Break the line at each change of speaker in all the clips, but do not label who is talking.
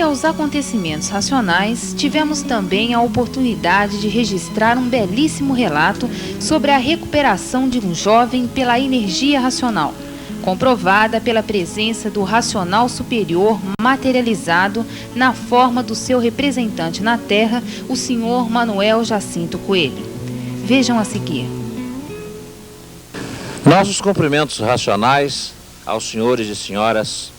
meio aos acontecimentos racionais, tivemos também a oportunidade de registrar um belíssimo relato sobre a recuperação de um jovem pela energia racional, comprovada pela presença do racional superior materializado na forma do seu representante na Terra, o senhor Manuel Jacinto Coelho. Vejam a seguir.
Nossos cumprimentos racionais aos senhores e senhoras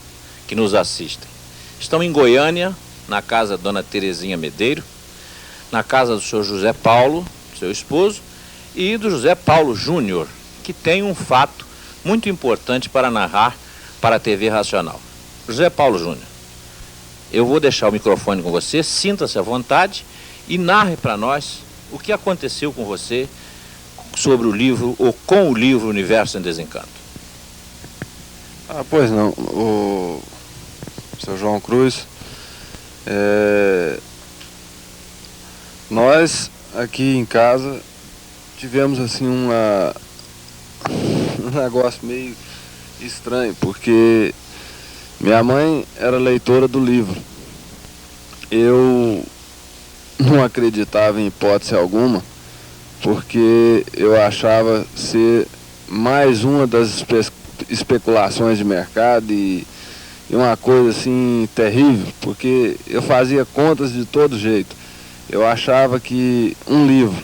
que nos assistem. Estão em Goiânia, na casa da dona Terezinha Medeiro, na casa do senhor José Paulo, seu esposo, e do José Paulo Júnior, que tem um fato muito importante para narrar para a TV Racional. José Paulo Júnior, eu vou deixar o microfone com você, sinta-se à vontade e narre para nós o que aconteceu com você sobre o livro, ou com o livro Universo em Desencanto.
Pois não, o seu João Cruz, nós aqui em casa tivemos assim um negócio meio estranho, porque minha mãe era leitora do livro. Eu não acreditava em hipótese alguma, porque eu achava ser mais uma das especulações de mercado e uma coisa assim terrível, porque eu fazia contas de todo jeito. Eu achava que um livro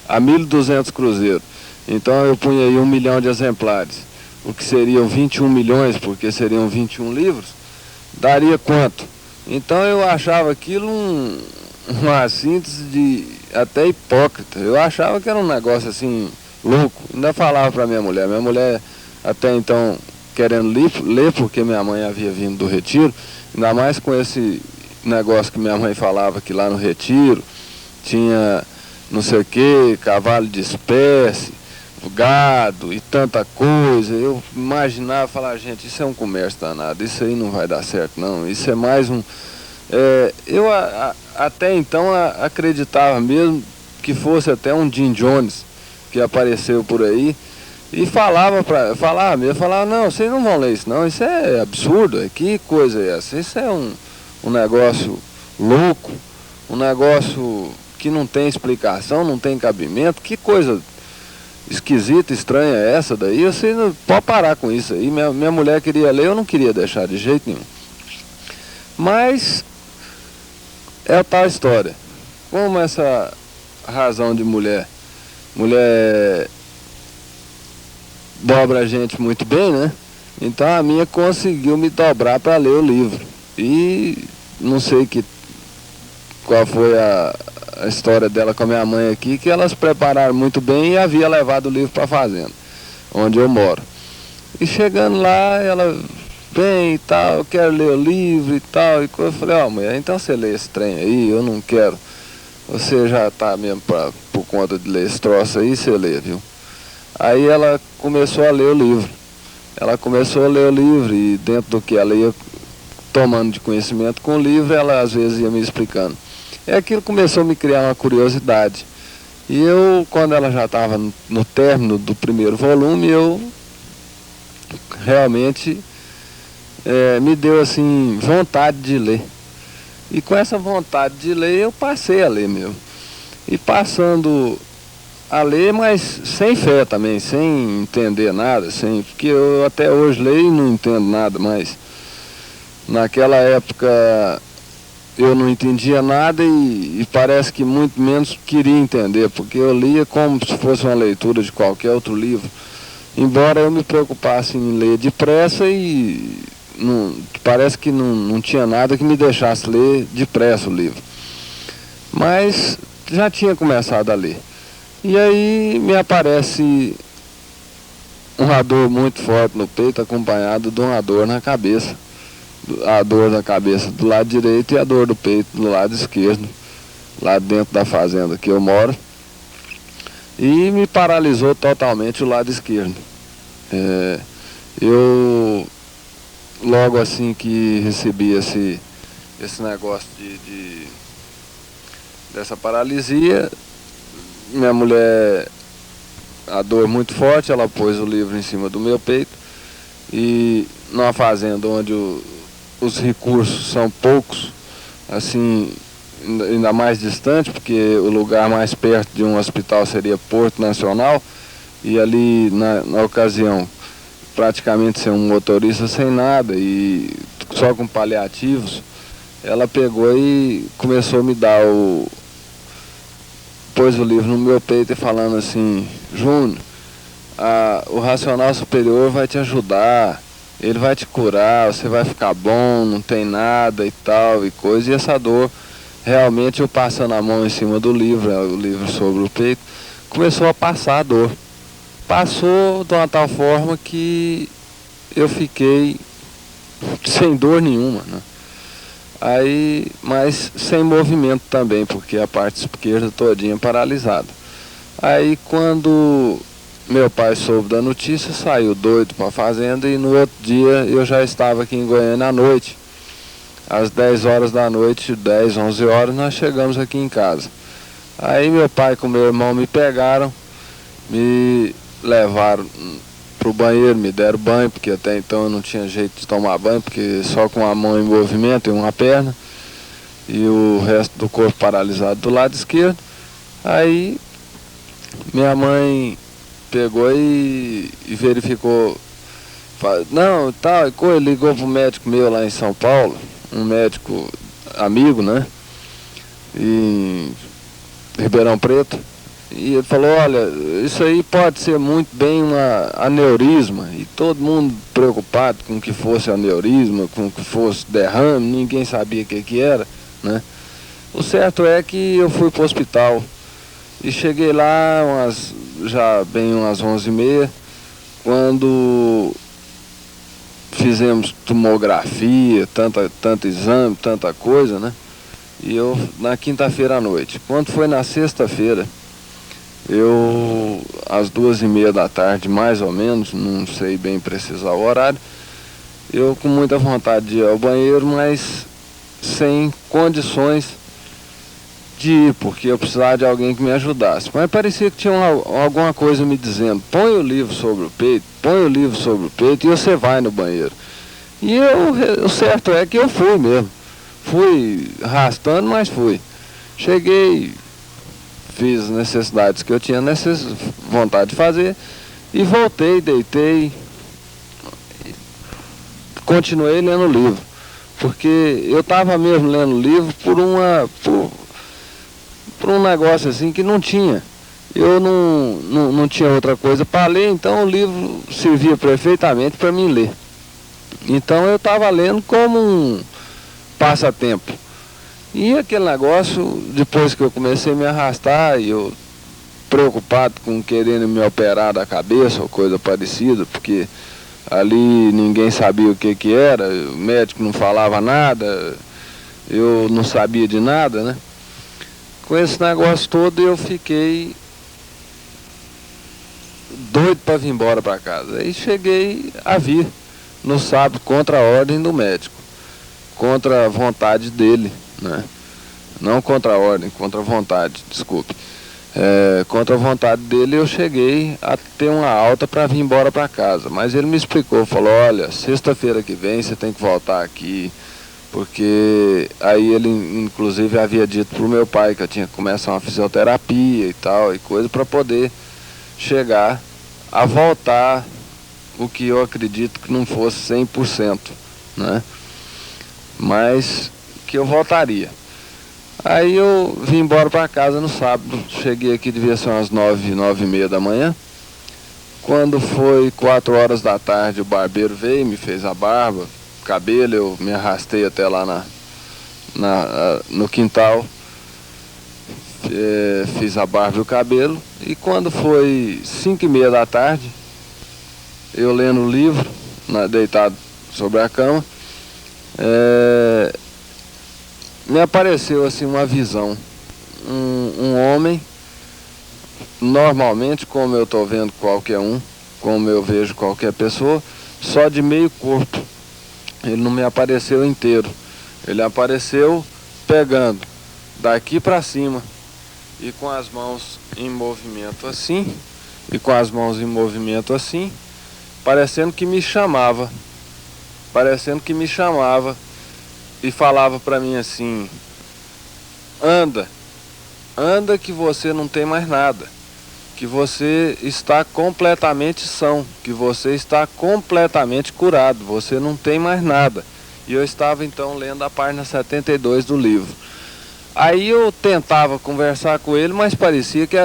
a 1.200 cruzeiros, então eu punha aí 1 milhão de exemplares, o que seriam 21 milhões, porque seriam 21 livros, daria quanto? Então eu achava aquilo uma síntese de até hipócrita. Eu achava que era um negócio assim louco. Ainda falava para minha mulher até então querendo ler, porque minha mãe havia vindo do retiro, ainda mais com esse negócio que minha mãe falava que lá no retiro tinha não sei o que, cavalo de espécie, gado e tanta coisa. Eu imaginava, falar, gente, isso é um comércio danado, isso aí não vai dar certo não, isso é mais um... eu até então acreditava mesmo que fosse até um Jim Jones que apareceu por aí e falava, não, vocês não vão ler isso não, isso é absurdo, que coisa é essa? Isso é um negócio louco, um negócio que não tem explicação, não tem cabimento, que coisa esquisita, estranha é essa daí? Você não pode parar com isso aí. Minha mulher queria ler, eu não queria deixar de jeito nenhum. Mas é a tal história. Como essa razão de mulher dobra a gente muito bem, né? Então a minha conseguiu me dobrar para ler o livro. E não sei qual foi a história dela com a minha mãe aqui, que elas prepararam muito bem e havia levado o livro para a fazenda, onde eu moro. E chegando lá, ela, bem e tal, eu quero ler o livro e tal. E eu falei, mulher, então você lê esse trem aí, eu não quero. Você já tá mesmo por conta de ler esse troço aí, você lê, viu? Aí ela começou a ler o livro. Ela começou a ler o livro e dentro do que ela ia tomando de conhecimento com o livro, ela às vezes ia me explicando. E aquilo começou a me criar uma curiosidade. E eu, quando ela já estava no término do primeiro volume, eu realmente me deu assim vontade de ler. E com essa vontade de ler, eu passei a ler mesmo. E passando a ler, mas sem fé também, sem entender nada, porque eu até hoje leio e não entendo nada, mas naquela época eu não entendia nada e parece que muito menos queria entender, porque eu lia como se fosse uma leitura de qualquer outro livro. Embora eu me preocupasse em ler depressa e parece que não tinha nada que me deixasse ler depressa o livro. Mas já tinha começado a ler. E aí me aparece uma dor muito forte no peito, acompanhado de uma dor na cabeça. A dor da cabeça do lado direito e a dor do peito do lado esquerdo, lá dentro da fazenda que eu moro. E me paralisou totalmente o lado esquerdo. Eu, logo assim que recebi esse negócio dessa paralisia, minha mulher, a dor muito forte, ela pôs o livro em cima do meu peito e numa fazenda onde os recursos são poucos, assim, ainda mais distante, porque o lugar mais perto de um hospital seria Porto Nacional, e ali na ocasião praticamente sem um motorista, sem nada, e só com paliativos, ela pegou e começou a me dar pôs o livro no meu peito e falando assim: Júnior, o racional superior vai te ajudar, ele vai te curar, você vai ficar bom, não tem nada e tal e coisa. E essa dor, realmente eu passando a mão em cima do livro, o livro sobre o peito, começou a passar a dor. Passou de uma tal forma que eu fiquei sem dor nenhuma, né? Aí, mas sem movimento também, porque a parte esquerda todinha paralisada. Aí quando meu pai soube da notícia, saiu doido para a fazenda, e no outro dia eu já estava aqui em Goiânia à noite. Às 10 horas da noite, 10, 11 horas, nós chegamos aqui em casa. Aí meu pai com meu irmão me pegaram, me levaram pro banheiro, me deram banho, porque até então eu não tinha jeito de tomar banho, porque só com a mão em movimento e uma perna, e o resto do corpo paralisado do lado esquerdo. Aí minha mãe pegou e verificou, não, tal, ligou pro médico meu lá em São Paulo, um médico amigo, né, em Ribeirão Preto. E ele falou: olha, isso aí pode ser muito bem uma aneurisma. E todo mundo preocupado com que fosse aneurisma, com que fosse derrame, ninguém sabia o que era, né? O certo é que eu fui para o hospital e cheguei lá já bem umas 11h30, quando fizemos tomografia, tanto exame, tanta coisa, né? E eu na quinta-feira à noite. Quando foi na sexta-feira, às 2h30 da tarde, mais ou menos, não sei bem precisar o horário, eu com muita vontade de ir ao banheiro, mas sem condições de ir, porque eu precisava de alguém que me ajudasse. Mas parecia que tinha alguma coisa me dizendo: põe o livro sobre o peito, põe o livro sobre o peito e você vai no banheiro. E o certo é que eu fui mesmo. Fui arrastando, mas fui. Cheguei, fiz as necessidades que eu tinha vontade de fazer e voltei, deitei, continuei lendo o livro, porque eu estava mesmo lendo o livro por um negócio assim que não tinha. Eu não tinha outra coisa para ler, então o livro servia perfeitamente para mim ler. Então eu estava lendo como um passatempo. E aquele negócio, depois que eu comecei a me arrastar, e eu preocupado com querendo me operar da cabeça ou coisa parecida, porque ali ninguém sabia o que era, o médico não falava nada, eu não sabia de nada, né? Com esse negócio todo eu fiquei doido para vir embora para casa. Aí cheguei a vir no sábado contra a ordem do médico, contra a vontade dele, né? Não contra a ordem, contra a vontade, desculpe. Contra a vontade dele eu cheguei a ter uma alta para vir embora para casa. Mas ele me explicou, falou: olha, sexta-feira que vem você tem que voltar aqui, porque aí ele inclusive havia dito pro meu pai que eu tinha que começar uma fisioterapia e tal, e coisa, para poder chegar a voltar, o que eu acredito que não fosse 100%, né? Mas que eu voltaria. Aí eu vim embora para casa no sábado, cheguei aqui, devia ser umas 9h30 da manhã. Quando foi 4 horas da tarde, o barbeiro veio, me fez a barba, cabelo, eu me arrastei até lá no quintal, fiz a barba e o cabelo, e quando foi 5h30 da tarde, eu lendo o livro, deitado sobre a cama, me apareceu assim uma visão, um homem, normalmente como eu estou vendo qualquer um, como eu vejo qualquer pessoa, só de meio corpo. Ele não me apareceu inteiro, ele apareceu pegando daqui para cima e com as mãos em movimento assim, parecendo que me chamava, e falava para mim assim: anda que você não tem mais nada, que você está completamente são, que você está completamente curado, você não tem mais nada. E eu estava então lendo a página 72 do livro. Aí eu tentava conversar com ele, mas parecia que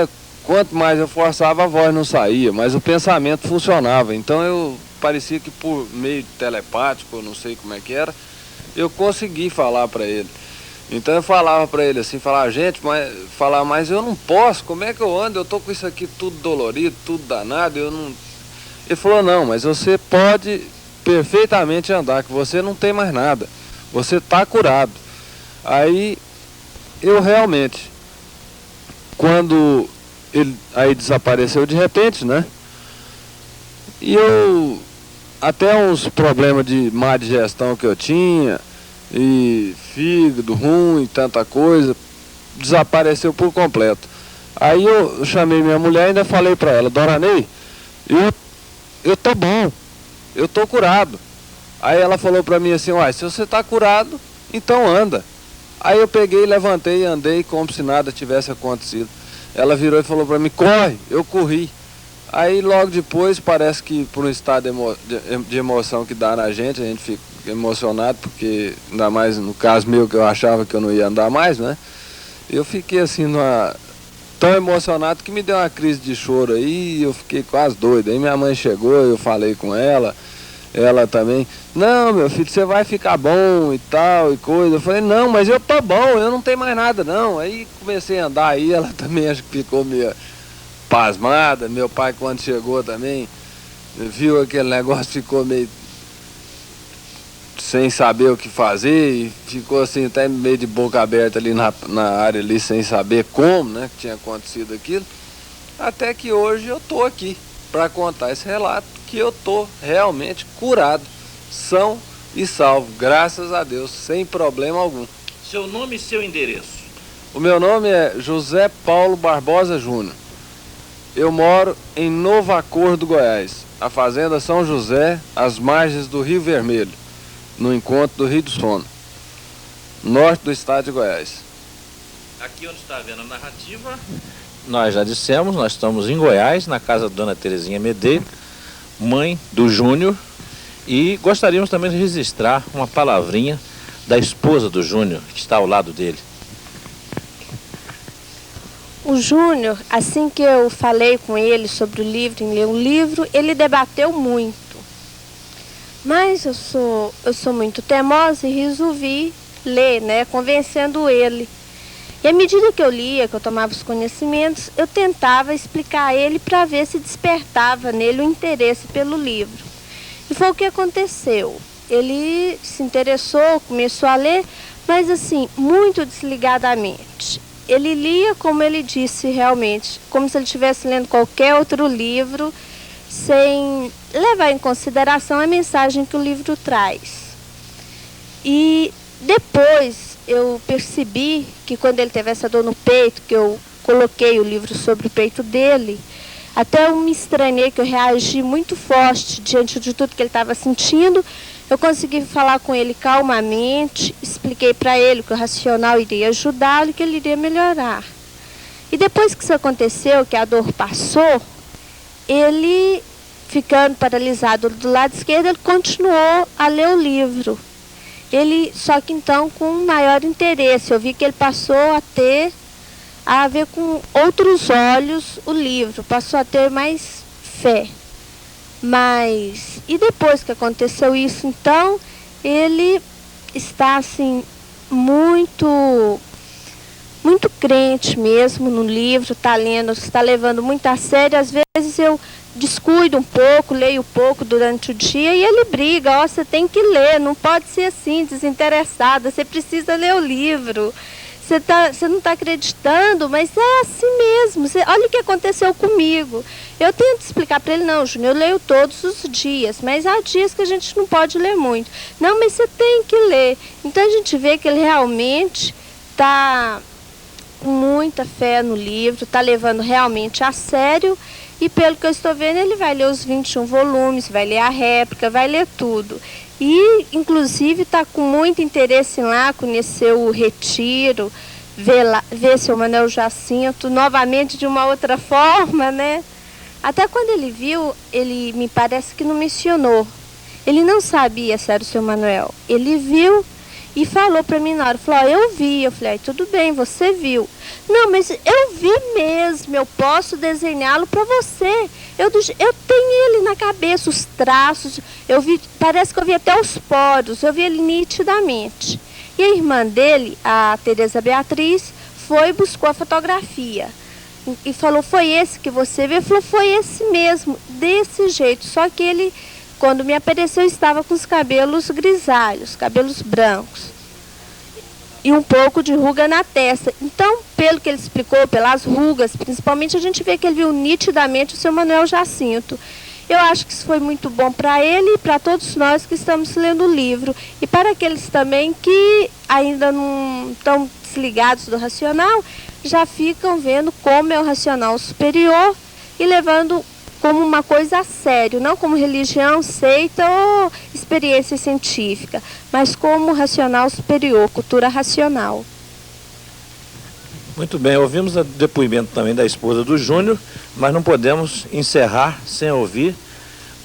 quanto mais eu forçava, a voz não saía, mas o pensamento funcionava. Então eu parecia que por meio telepático, eu não sei como é que era, eu consegui falar para ele. Então eu falava para ele assim, mas eu não posso, como é que eu ando? Eu tô com isso aqui tudo dolorido, tudo danado, eu não... Ele falou: não, mas você pode perfeitamente andar, que você não tem mais nada, você está curado. Aí eu realmente, quando ele aí desapareceu de repente, né? E eu, até uns problemas de má digestão que eu tinha, e fígado ruim, tanta coisa, desapareceu por completo. Aí eu chamei minha mulher e ainda falei para ela: Dona Ney, eu tô bom, eu tô curado. Aí ela falou para mim assim: uai, se você tá curado, então anda. Aí eu peguei, levantei e andei como se nada tivesse acontecido. Ela virou e falou para mim: corre. Eu corri. Aí logo depois, parece que por um estado de emoção que dá na gente, a gente fica emocionado, porque ainda mais no caso meu, que eu achava que eu não ia andar mais, né? Eu fiquei assim tão emocionado que me deu uma crise de choro aí, e eu fiquei quase doido. Aí minha mãe chegou, eu falei com ela também: não, meu filho, você vai ficar bom e tal e coisa. Eu falei: não, mas eu tô bom, eu não tenho mais nada não. Aí comecei a andar aí, ela também acho que ficou meio pasmada. Meu pai, quando chegou também, viu aquele negócio, ficou meio sem saber o que fazer e ficou assim até meio de boca aberta ali na área ali, sem saber como, né, que tinha acontecido aquilo. Até que hoje eu tô aqui para contar esse relato, que eu tô realmente curado, são e salvo, graças a Deus, sem problema algum.
Seu nome e seu endereço?
O meu nome é José Paulo Barbosa Júnior. Eu moro em Novo Acordo, Goiás, a fazenda São José, às margens do Rio Vermelho, no encontro do Rio do Sono, norte do estado de Goiás.
Aqui onde está vendo a narrativa, nós já dissemos, nós estamos em Goiás, na casa da Dona Terezinha Medeiro, mãe do Júnior, e gostaríamos também de registrar uma palavrinha da esposa do Júnior, que está ao lado dele.
O Júnior, assim que eu falei com ele sobre o livro, em ler o livro, ele debateu muito. Mas eu sou muito teimosa e resolvi ler, né, convencendo ele. E à medida que eu lia, que eu tomava os conhecimentos, eu tentava explicar a ele para ver se despertava nele o interesse pelo livro. E foi o que aconteceu. Ele se interessou, começou a ler, mas assim, muito desligadamente. Ele lia, como ele disse, realmente, como se ele estivesse lendo qualquer outro livro, sem levar em consideração a mensagem que o livro traz. E depois eu percebi que quando ele teve essa dor no peito, que eu coloquei o livro sobre o peito dele, até eu me estranhei, que eu reagi muito forte diante de tudo que ele estava sentindo. Eu consegui falar com ele calmamente, expliquei para ele que o racional iria ajudá-lo e que ele iria melhorar. E depois que isso aconteceu, que a dor passou, ele, ficando paralisado do lado esquerdo, ele continuou a ler o livro. Só que então com maior interesse. Eu vi que ele passou a ver com outros olhos o livro, passou a ter mais fé. E depois que aconteceu isso, então, ele está assim, muito crente mesmo no livro, está lendo, está levando muito a sério. Às vezes eu descuido um pouco, leio pouco durante o dia e ele briga: ó, você tem que ler, não pode ser assim, desinteressada, você precisa ler o livro. Você não está acreditando, mas é assim mesmo. Olha o que aconteceu comigo. Eu tento explicar para ele: não, Júnior, eu leio todos os dias, mas há dias que a gente não pode ler muito. Não, mas você tem que ler. Então a gente vê que ele realmente está com muita fé no livro, está levando realmente a sério. E pelo que eu estou vendo, ele vai ler os 21 volumes, vai ler a réplica, vai ler tudo. E, inclusive, está com muito interesse em lá, conhecer o retiro, ver seu Manuel Jacinto novamente de uma outra forma, né? Até quando ele viu, ele me parece que não mencionou. Ele não sabia se era o seu Manuel. Ele viu e falou para mim na hora, falou, eu vi. Eu falei, tudo bem, você viu. Não, mas eu vi mesmo, eu posso desenhá-lo para você. Eu tenho ele na cabeça, os traços, eu vi, parece que eu vi até os poros, eu vi ele nitidamente. E a irmã dele, a Tereza Beatriz, foi e buscou a fotografia. E falou, foi esse que você viu? Ele falou, foi esse mesmo, desse jeito. Só que ele, quando me apareceu, estava com os cabelos grisalhos, cabelos brancos. E um pouco de ruga na testa. Então, pelo que ele explicou, pelas rugas, principalmente, a gente vê que ele viu nitidamente o seu Manuel Jacinto. Eu acho que isso foi muito bom para ele e para todos nós que estamos lendo o livro. E para aqueles também que ainda não estão desligados do racional, já ficam vendo como é o racional superior e levando como uma coisa a sério, não como religião, seita ou experiência científica, mas como racional superior, cultura racional.
Muito bem, ouvimos o depoimento também da esposa do Júnior, mas não podemos encerrar sem ouvir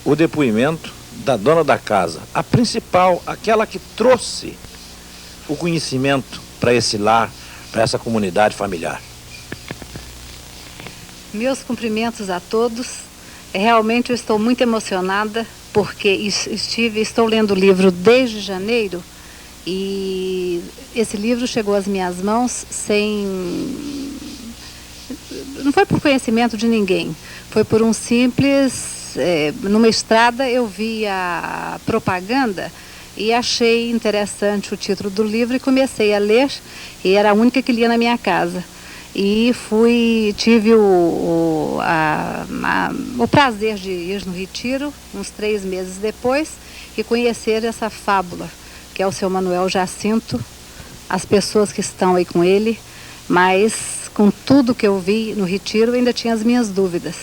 o depoimento da dona da casa, a principal, aquela que trouxe o conhecimento para esse lar, para essa comunidade familiar.
Meus cumprimentos a todos. Realmente eu estou muito emocionada porque estou lendo o livro desde janeiro e esse livro chegou às minhas mãos não foi por conhecimento de ninguém, foi por um simples, numa estrada eu vi a propaganda e achei interessante o título do livro e comecei a ler e era a única que lia na minha casa. E tive o prazer de ir no retiro, uns 3 meses depois, e conhecer essa fábula, que é o seu Manuel Jacinto, as pessoas que estão aí com ele, mas com tudo que eu vi no retiro, ainda tinha as minhas dúvidas.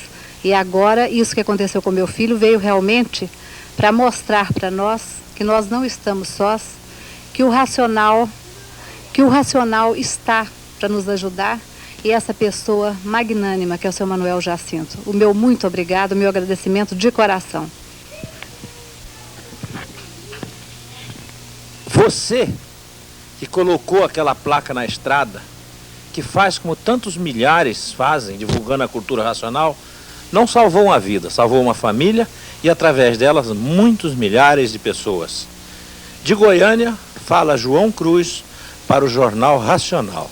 E agora, isso que aconteceu com meu filho veio realmente para mostrar para nós que nós não estamos sós, que o racional está para nos ajudar, e essa pessoa magnânima que é o seu Manuel Jacinto. O meu muito obrigado, o meu agradecimento de coração.
Você que colocou aquela placa na estrada, que faz como tantos milhares fazem, divulgando a cultura racional, não salvou uma vida, salvou uma família e através delas muitos milhares de pessoas. De Goiânia, fala João Cruz para o Jornal Racional.